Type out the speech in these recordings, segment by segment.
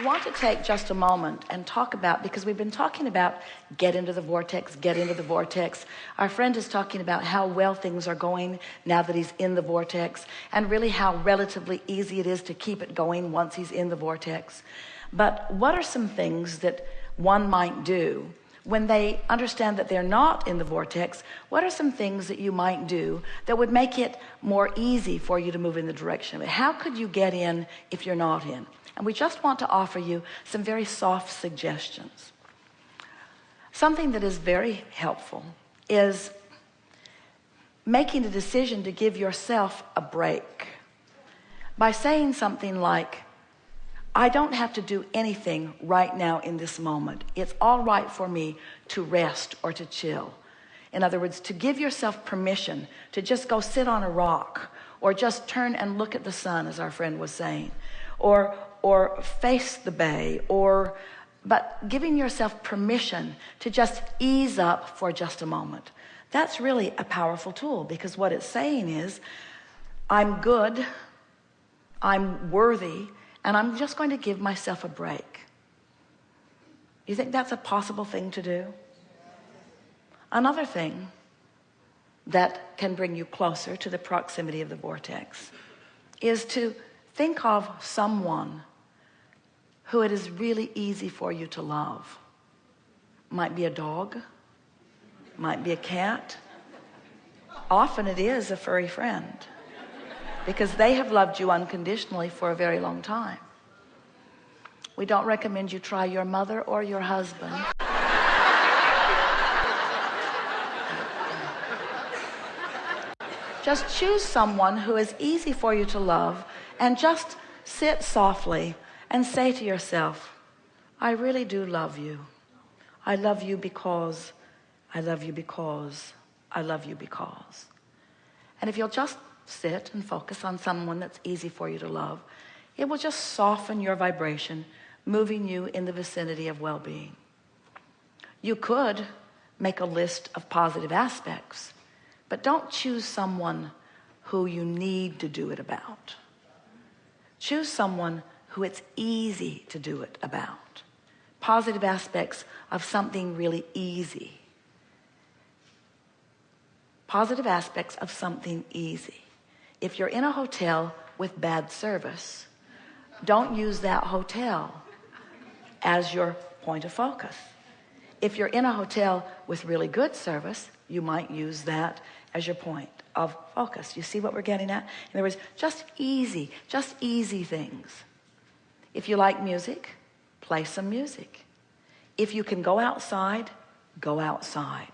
I want to take just a moment and talk about, because we've been talking about get into the vortex, get into the vortex. Our friend is talking about how well things are going now that he's in the vortex, and really how relatively easy it is to keep it going once he's in the vortex. But what are some things that one might do when they understand that they're not in the vortex? What are some things that you might do that would make it more easy for you to move in the direction of it? How could you get in if you're not in? And we just want to offer you some very soft suggestions. Something that is very helpful is making a decision to give yourself a break by saying something like, I don't have to do anything right now in this moment. It's all right for me to rest or to chill. In other words, to give yourself permission to just go sit on a rock, or just turn and look at the sun, as our friend was saying, or face the bay, but giving yourself permission to just ease up for just a moment. That's really a powerful tool, because what it's saying is, I'm good, I'm worthy, and I'm just going to give myself a break. You think that's a possible thing to do? Another thing that can bring you closer to the proximity of the vortex is to think of someone who it is really easy for you to love. Might be a dog, might be a cat. Often it is a furry friend, because they have loved you unconditionally for a very long time. We don't recommend you try your mother or your husband. Just choose someone who is easy for you to love, and just sit softly and say to yourself, I really do love you. I love you because, I love you because, I love you because. And if you'll just sit and focus on someone that's easy for you to love, it will just soften your vibration, moving you in the vicinity of well-being. You could make a list of positive aspects, but don't choose someone who you need to do it about. Choose someone who it's easy to do it about. Positive aspects of something really easy. Positive aspects of something easy. If you're in a hotel with bad service, don't use that hotel as your point of focus. If you're in a hotel with really good service, you might use that as your point of focus. You see what we're getting at? In other words, just easy things. If you like music, play some music. If you can go outside, go outside.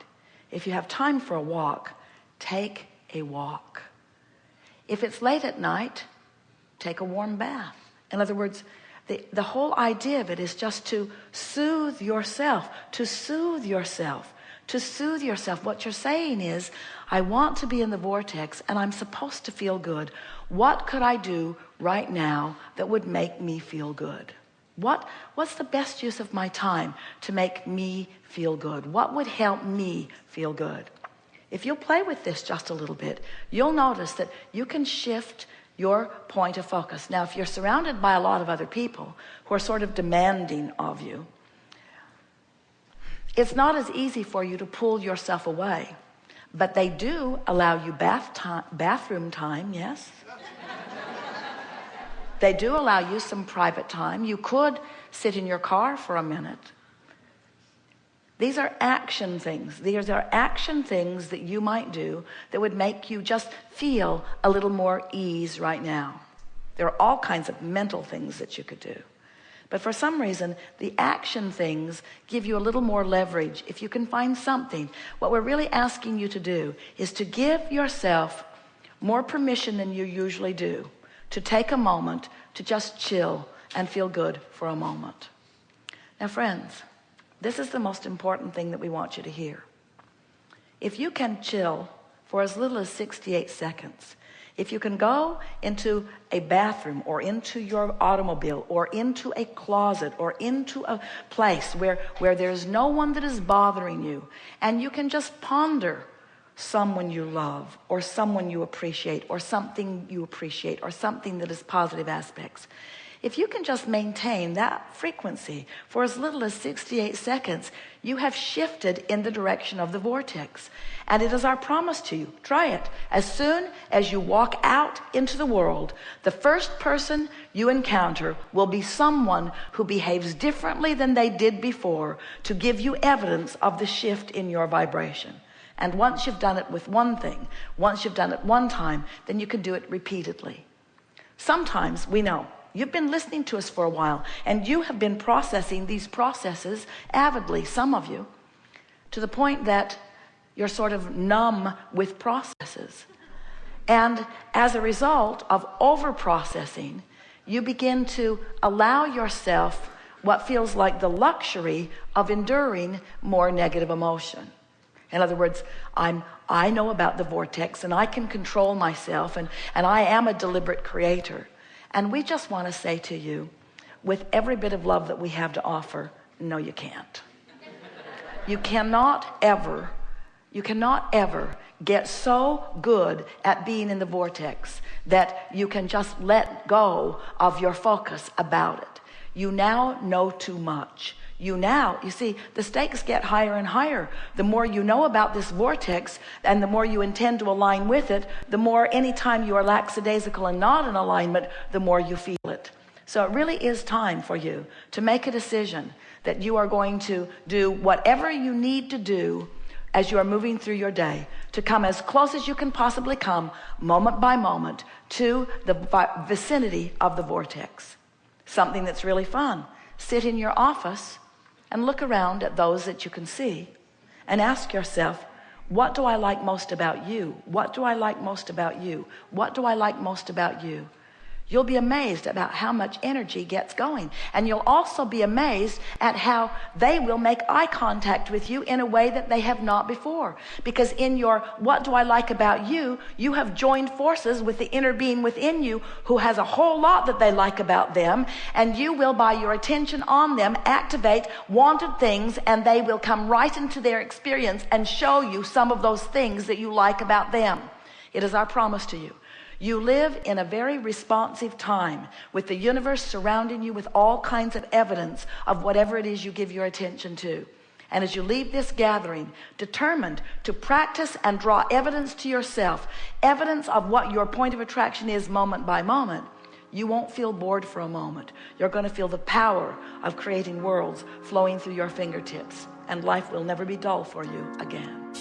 If you have time for a walk, take a walk. If it's late at night, take a warm bath. In other words, the whole idea of it is just to soothe yourself, to soothe yourself, to soothe yourself. What you're saying is, I want to be in the vortex and I'm supposed to feel good. What could I do right now that would make me feel good? What's the best use of my time to make me feel good? What would help me feel good? If you'll play with this just a little bit, you'll notice that you can shift your point of focus. Now, if you're surrounded by a lot of other people who are sort of demanding of you, it's not as easy for you to pull yourself away. But they do allow you bathroom time, yes? They do allow you some private time. You could sit in your car for a minute. These are action things. These are action things that you might do that would make you just feel a little more ease right now. There are all kinds of mental things that you could do. But for some reason, the action things give you a little more leverage. If you can find something, what we're really asking you to do is to give yourself more permission than you usually do, to take a moment to just chill and feel good for a moment. Now, friends, this is the most important thing that we want you to hear. If you can chill for as little as 68 seconds, if you can go into a bathroom or into your automobile or into a closet or into a place where there's no one that is bothering you, and you can just ponder someone you love or someone you appreciate or something you appreciate or something that is positive aspects. If you can just maintain that frequency for as little as 68 seconds, you have shifted in the direction of the vortex. And it is our promise to you. Try it. As soon as you walk out into the world, the first person you encounter will be someone who behaves differently than they did before, to give you evidence of the shift in your vibration. And once you've done it with one thing, once you've done it one time, then you can do it repeatedly. Sometimes we know you've been listening to us for a while, and you have been processing these processes avidly, some of you, to the point that you're sort of numb with processes. And as a result of over-processing, you begin to allow yourself what feels like the luxury of enduring more negative emotion. In other words, I know about the vortex, and I can control myself, and I am a deliberate creator. And we just want to say to you, with every bit of love that we have to offer, no, you can't. You cannot ever get so good at being in the vortex that you can just let go of your focus about it. You now know too much. You see, the stakes get higher and higher. The more you know about this vortex, and the more you intend to align with it, the more, anytime you are lackadaisical and not in alignment, the more you feel it. So it really is time for you to make a decision that you are going to do whatever you need to do as you are moving through your day, to come as close as you can possibly come, moment by moment, to the vicinity of the vortex. Something that's really fun. Sit in your office and look around at those that you can see and ask yourself, what do I like most about you? What do I like most about you? What do I like most about you? You'll be amazed about how much energy gets going. And you'll also be amazed at how they will make eye contact with you in a way that they have not before. Because in your what do I like about you, you have joined forces with the inner being within you who has a whole lot that they like about them. And you will, by your attention on them, activate wanted things, and they will come right into their experience and show you some of those things that you like about them. It is our promise to you. You live in a very responsive time, with the universe surrounding you with all kinds of evidence of whatever it is you give your attention to. And as you leave this gathering, determined to practice and draw evidence to yourself, evidence of what your point of attraction is moment by moment, you won't feel bored for a moment. You're going to feel the power of creating worlds flowing through your fingertips, and life will never be dull for you again.